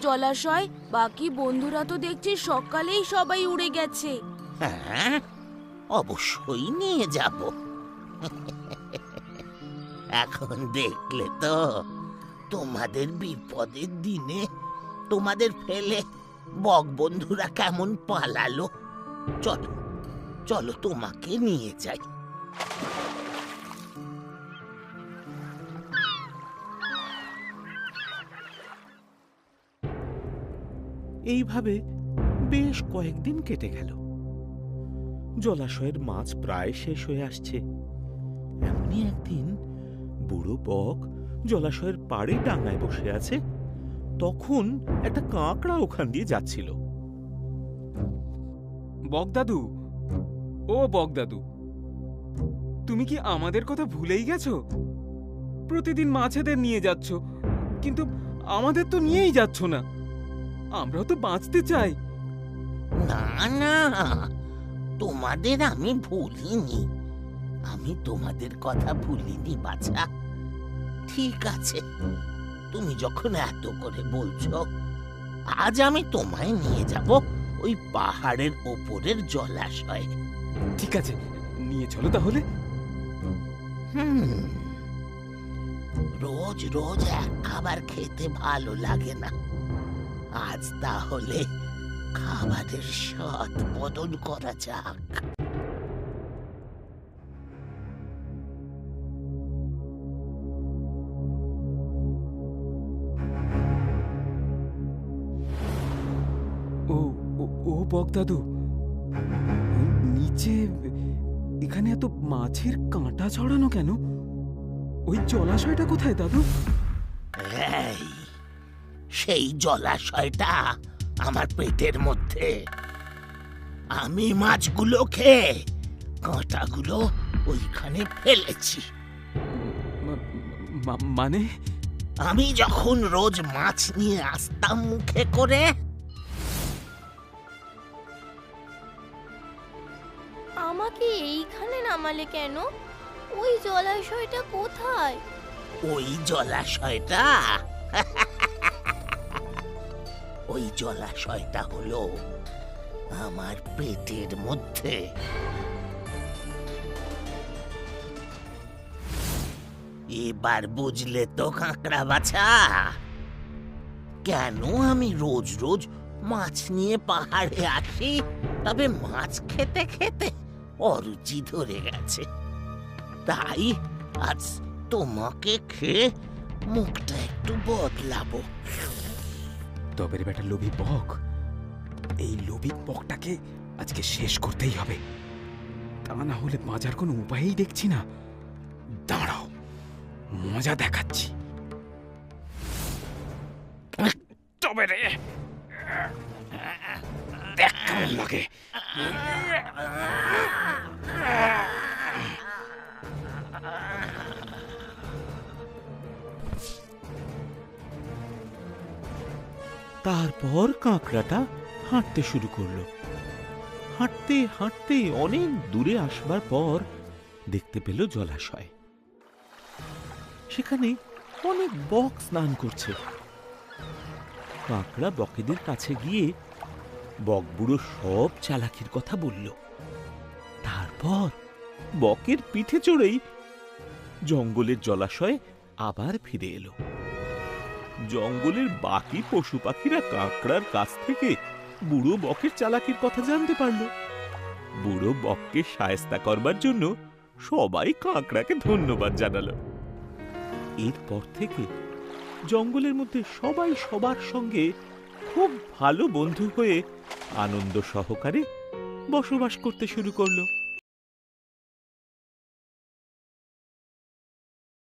জলাশয়, বাকি বন্ধুরা তো দেখছি সকালেই সবাই উড়ে গেছে। হ্যাঁ, অবশ্যই নিয়ে যাব। এখন দেখলে তো তোমাদের বিপদের দিনে তোমাদের ফেলে বক বন্ধুরা কেমন পালালো। চলো চলো, তোমাকে নিয়ে যাই। এইভাবে বেশ কয়েকদিন কেটে গেল। জলাশয়ের মাছ প্রায় শেষ হয়ে আসছে। এমনই একদিন বুড়ো বক জলাশয়ের পাড়ে ডাঙায় বসে আছে। তখন একটা কাঁকড়া ওখান দিয়ে যাচ্ছিল। বকদাদু, ও বকদাদু, তুমি কি আমাদের কথা ভুলেই গেছো? প্রতিদিন মাছেদের নিয়ে যাচ্ছ, কিন্তু আমাদের তো নিয়েই যাচ্ছ না। আমরাও তো বাঁচতে চাই। না না, তোমাদের আমি ভুলিনি। আমি তোমাদের কথা ভুলিনি বাছা। ঠিক আছে, তুমি যখন এত করে বলছো, আজ আমি তোমায় নিয়ে যাব ওই পাহাড়ের ওপরের জলাশয়ে। ঠিক আছে, নিয়ে চলো তাহলে। রোজ রোজ এক খাবার খেতে ভালো লাগে না। আজ তাহলে খাবারের স্বাদ বদল করা যাক। ও ও ও বকদাদু, নিচে এখানে এত মাছের কাঁটা ছড়ানো কেন? ওই জলাশয়টা কোথায় দাদু? এই, সেই জলাশয়টা আমার পেটের মধ্যে। আমি মাছগুলো খেয়ে কাঁটাগুলো ওইখানে ফেলেছি। মানে আমি যখন রোজ মাছ নিয়ে আসতাম মুখে করে, আমাকে এইখানে নামালে কেন? ওই জলাশয়টা কোথায়? ওই জলাশয়টা ওই জলাশয়টা হলো আমার পেটের মধ্যে। এবার বুঝলে তো কাঁকড়া বাছা, কেন আমি রোজ রোজ মাছ নিয়ে পাহাড়ে আসি? তবে মাছ খেতে খেতে অরুচি ধরে গেছে, তাই আজ তোমাকে খেয়ে মুখটা একটু বদলাবো। তবে রে বেটা লোভী বক, এই লোভী বকটাকে আজকে শেষ করতেই হবে। তা না হলে বাঁচার কোনো উপায়ই দেখছি না। দাঁড়াও, মজা দেখাচ্ছি। তবে রে, দেখ কেমন লাগে। তারপর কাঁকড়াটা হাঁটতে শুরু করলো। হাঁটতে হাঁটতে অনেক দূরে আসবার পর দেখতে পেল জলাশয়। সেখানে অনেক বক স্নান করছে। কাঁকড়া বকেদের কাছে গিয়ে বক বুড়ো সব চালাকির কথা বলল। তারপর বকের পিঠে চড়েই জঙ্গলের জলাশয়ে আবার ফিরে এলো। জঙ্গলের বাকি পশু পাখিরা কাঁকড়ার কাছ থেকে বুড়ো বকের চালাকির কথা জানতে পারল। বুড়ো বককে শায়েস্তা করবার জন্য সবাই কাঁকড়াকে ধন্যবাদ জানালো। এরপর থেকে জঙ্গলের মধ্যে সবাই সবার সঙ্গে খুব ভালো বন্ধু হয়ে আনন্দ সহকারে বসবাস করতে শুরু করলো।